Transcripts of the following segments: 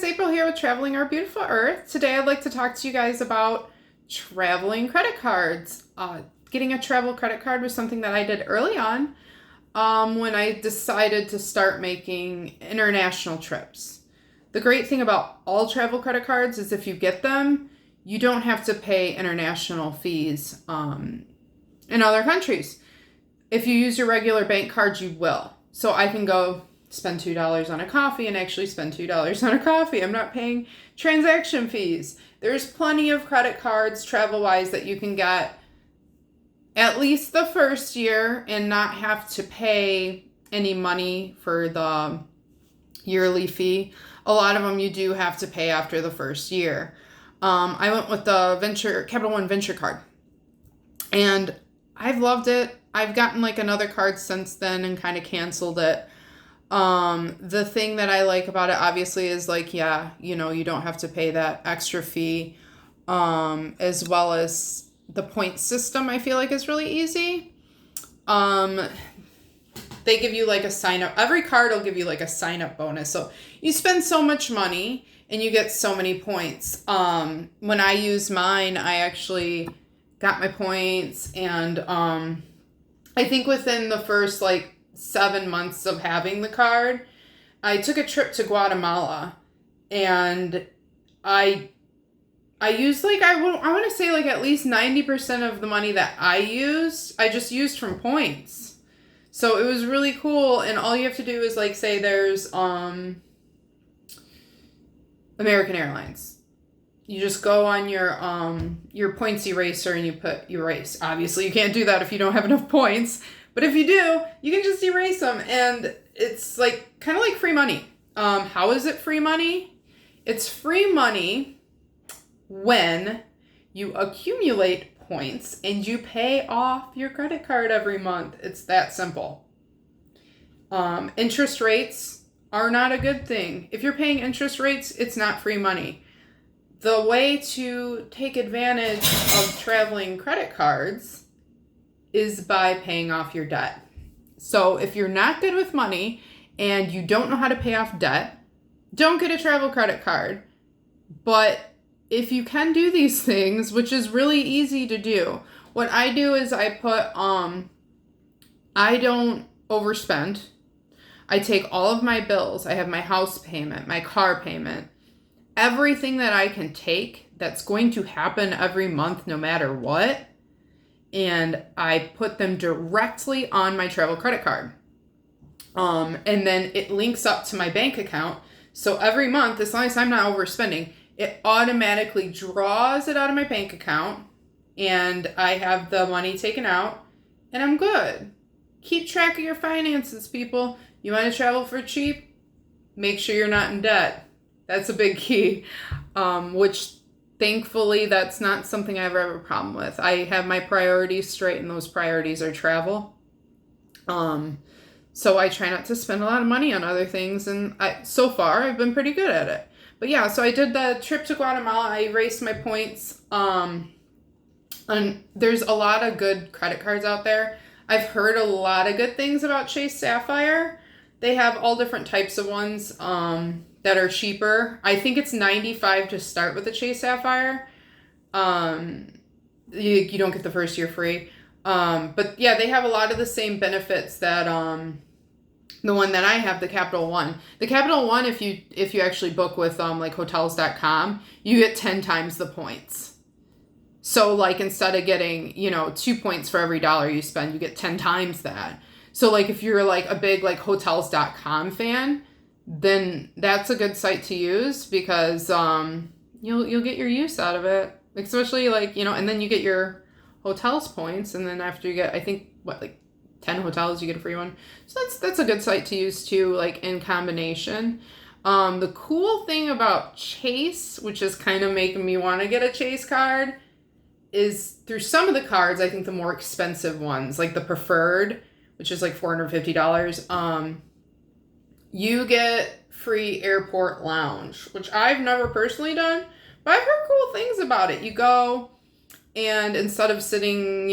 guys, April here with Traveling Our Beautiful Earth. Today I'd like to talk to you guys about traveling credit cards. Getting a travel credit card was something that I did early on when I decided to start making international trips. The great thing about all travel credit cards is if you get them, you don't have to pay international fees in other countries. If you use your regular bank card, you will. So I can go spend $2 on a coffee and actually spend $2 on a coffee. I'm not paying transaction fees. There's plenty of credit cards travel-wise that you can get at least the first year and not have to pay any money for the yearly fee. A lot of them you do have to pay after the first year. I went with the Capital One Venture card, and I've loved it. I've gotten like another card since then and kind of canceled it. The thing that I like about it obviously is like, you don't have to pay that extra fee, as well as the point system I feel like is really easy. They give you like a sign up. Every card will give you like a sign up bonus. So you spend so much money and you get so many points. When I used mine, I actually got my points, and I think within the first like 7 months of having the card, I took a trip to Guatemala, and I used like, I want to say like at least 90% of the money that I just used from points. So it was really cool. And all you have to do is like, say there's American Airlines. You just go on your points eraser and you put erase. Obviously, you can't do that if you don't have enough points. But if you do, you can just erase them. And it's like kind of like free money. How is it free money? It's free money when you accumulate points and you pay off your credit card every month. It's that simple. Interest rates are not a good thing. If you're paying interest rates, it's not free money. The way to take advantage of traveling credit cards is by paying off your debt. So if you're not good with money and you don't know how to pay off debt, don't get a travel credit card. But if you can do these things, which is really easy to do, what I do is I put, I don't overspend. I take all of my bills. I have my house payment, my car payment, everything that I can take that's going to happen every month no matter what, and I put them directly on my travel credit card. And then it links up to my bank account. So every month, as long as I'm not overspending, it automatically draws it out of my bank account, and I have the money taken out, and I'm good. Keep track of your finances, people. You want to travel for cheap? Make sure you're not in debt. That's a big key, which thankfully that's not something I ever have a problem with. I have my priorities straight, and those priorities are travel. So I try not to spend a lot of money on other things, and so far I've been pretty good at it. But yeah, so I did the trip to Guatemala. I erased my points. And there's a lot of good credit cards out there. I've heard a lot of good things about Chase Sapphire. They have all different types of ones that are cheaper. I think it's $95 to start with the Chase Sapphire. You don't get the first year free. But yeah, they have a lot of the same benefits that the one that I have, the Capital One. The Capital One, if you actually book with like hotels.com, you get 10 times the points. So like instead of getting, 2 points for every dollar you spend, you get 10 times that. So like if you're like a big like hotels.com fan, then that's a good site to use because you'll get your use out of it. Especially like, and then you get your hotels points, and then after you get, I think, 10 hotels, you get a free one. So that's a good site to use too, like in combination. The cool thing about Chase, which is kind of making me want to get a Chase card, is through some of the cards, I think the more expensive ones, like the preferred, which is like $450, you get free airport lounge, which I've never personally done, but I've heard cool things about it. You go, And instead of sitting,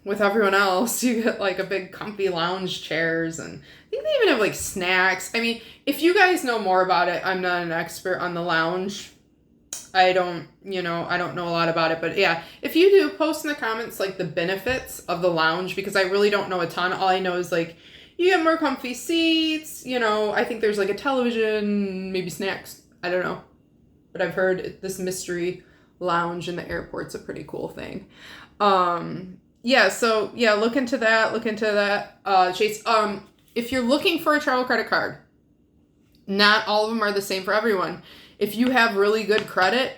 with everyone else, you get like a big comfy lounge chairs, and I think they even have like snacks. I mean, if you guys know more about it, I'm not an expert on the lounge. I don't know a lot about it, but yeah, if you do, post in the comments like the benefits of the lounge, because I really don't know a ton. All I know is like you get more comfy seats, I think there's like a television, maybe snacks. I don't know. But I've heard this mystery lounge in the airport's a pretty cool thing. So look into that. Chase, if you're looking for a travel credit card, not all of them are the same for everyone. If you have really good credit,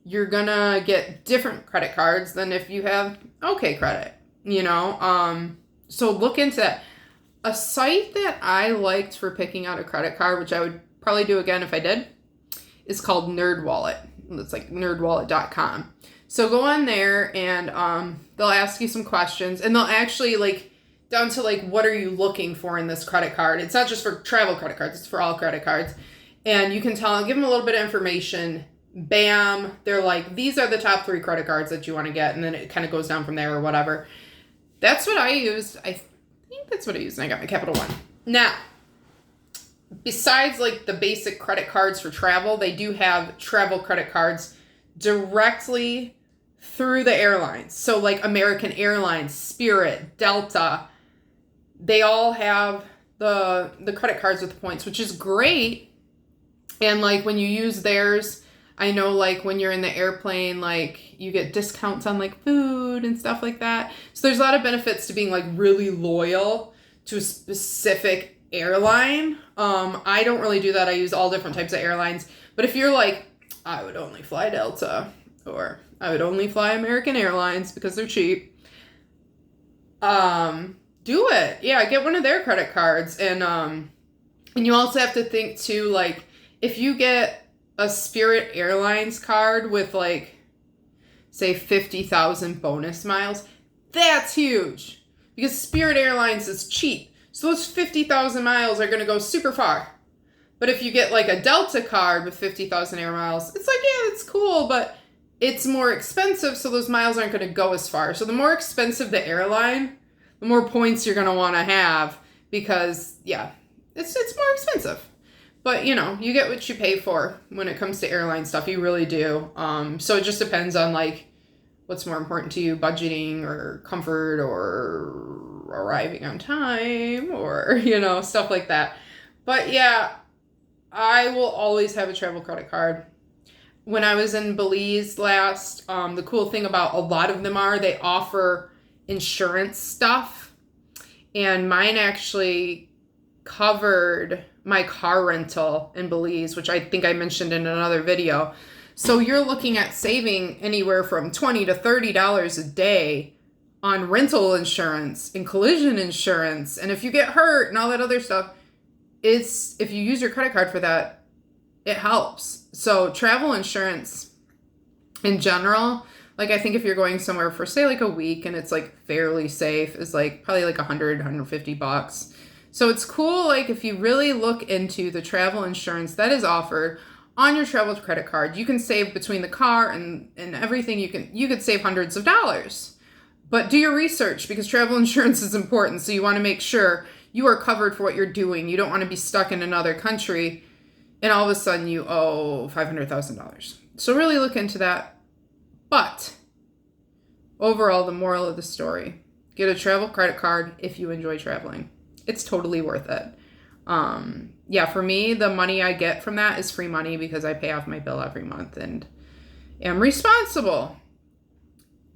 you're gonna get different credit cards than if you have okay credit, so look into that. A site that I liked for picking out a credit card, which I would probably do again if I did, is called NerdWallet. It's like nerdwallet.com. So go on there and they'll ask you some questions, and they'll actually like down to like, what are you looking for in this credit card? It's not just for travel credit cards, it's for all credit cards. And you can give them a little bit of information. Bam, they're like, these are the top 3 credit cards that you want to get. And then it kind of goes down from there or whatever. That's what I used. I think that's what I used, and I got my Capital One. Now, besides like the basic credit cards for travel, they do have travel credit cards directly through the airlines. So like American Airlines, Spirit, Delta, they all have the credit cards with points, which is great. And like when you use theirs, I know like when you're in the airplane, like you get discounts on like food and stuff like that. So there's a lot of benefits to being like really loyal to a specific airline. I don't really do that. I use all different types of airlines. But if you're like, I would only fly Delta, or I would only fly American Airlines because they're cheap, do it. Yeah, get one of their credit cards. And you also have to think too, like if you get a Spirit Airlines card with like, say 50,000 bonus miles, that's huge because Spirit Airlines is cheap. So those 50,000 miles are going to go super far. But if you get like a Delta card with 50,000 air miles, it's like, yeah, that's cool, but it's more expensive, so those miles aren't going to go as far. So the more expensive the airline, the more points you're going to want to have because, yeah, it's more expensive. But, you get what you pay for when it comes to airline stuff. You really do. So it just depends on, like, what's more important to you, budgeting or comfort or arriving on time or, stuff like that. But, yeah, I will always have a travel credit card. When I was in Belize last, the cool thing about a lot of them they offer insurance stuff. And mine actually covered my car rental in Belize, which I think I mentioned in another video. So you're looking at saving anywhere from $20 to $30 a day on rental insurance and collision insurance. And if you get hurt and all that other stuff, if you use your credit card for that, it helps. So travel insurance in general, like I think if you're going somewhere for say like a week and it's like fairly safe, is like probably like $150. So it's cool, like if you really look into the travel insurance that is offered on your travel credit card, you can save between the car and everything. You could save hundreds of dollars. But do your research because travel insurance is important. So you want to make sure you are covered for what you're doing. You don't want to be stuck in another country and all of a sudden you owe $500,000. So really look into that. But overall, the moral of the story, get a travel credit card if you enjoy traveling. It's totally worth it. For me, the money I get from that is free money because I pay off my bill every month and am responsible.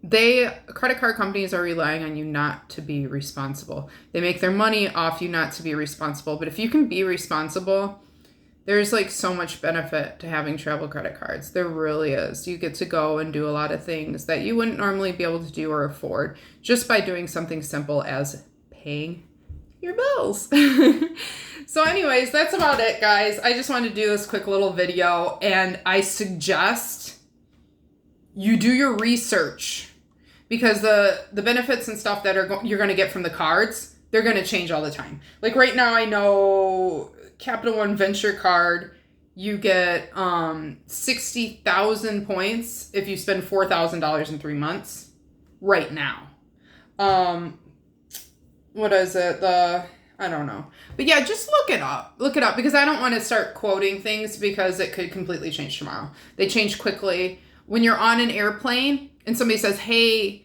Credit card companies are relying on you not to be responsible. They make their money off you not to be responsible. But if you can be responsible, there's like so much benefit to having travel credit cards. There really is. You get to go and do a lot of things that you wouldn't normally be able to do or afford just by doing something simple as paying your bills. So anyways, that's about it, guys. I just wanted to do this quick little video, and I suggest you do your research because the benefits and stuff that you're going to get from the cards, they're going to change all the time. Like right now, I know Capital One Venture Card, you get 60,000 points if you spend $4,000 in 3 months. right now. What is it? I don't know. But yeah, just look it up. Look it up because I don't want to start quoting things because it could completely change tomorrow. They change quickly. When you're on an airplane and somebody says, hey,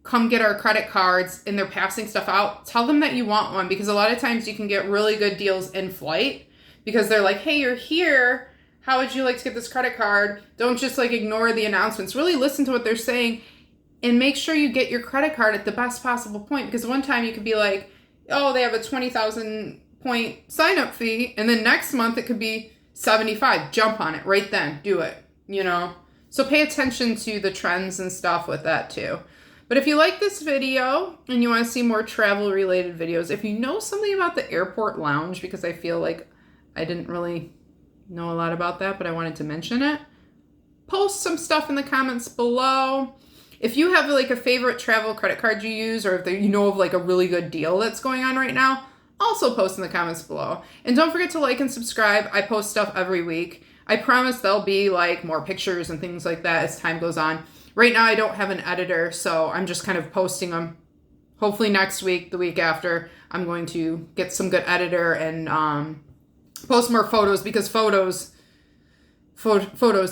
come get our credit cards, and they're passing stuff out, tell them that you want one, because a lot of times you can get really good deals in flight because they're like, hey, you're here. How would you like to get this credit card? Don't just like ignore the announcements. Really listen to what they're saying and make sure you get your credit card at the best possible point, because one time you could be like, oh, they have a 20,000 point sign up fee, and then next month it could be 75. Jump on it right then. Do it, you know? So pay attention to the trends and stuff with that too. But if you like this video and you want to see more travel related videos, if you know something about the airport lounge, because I feel like I didn't really know a lot about that, but I wanted to mention it, post some stuff in the comments below. If you have like a favorite travel credit card you use, or if you know of like a really good deal that's going on right now, also post in the comments below. And don't forget to like and subscribe. I post stuff every week. I promise there'll be like more pictures and things like that as time goes on. Right now I don't have an editor, so I'm just kind of posting them. Hopefully next week, the week after, I'm going to get some good editor and post more photos, because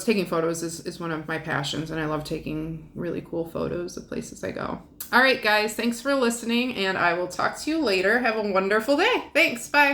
taking photos is one of my passions, and I love taking really cool photos of places I go. All right, guys, thanks for listening, and I will talk to you later. Have a wonderful day. Thanks. Bye.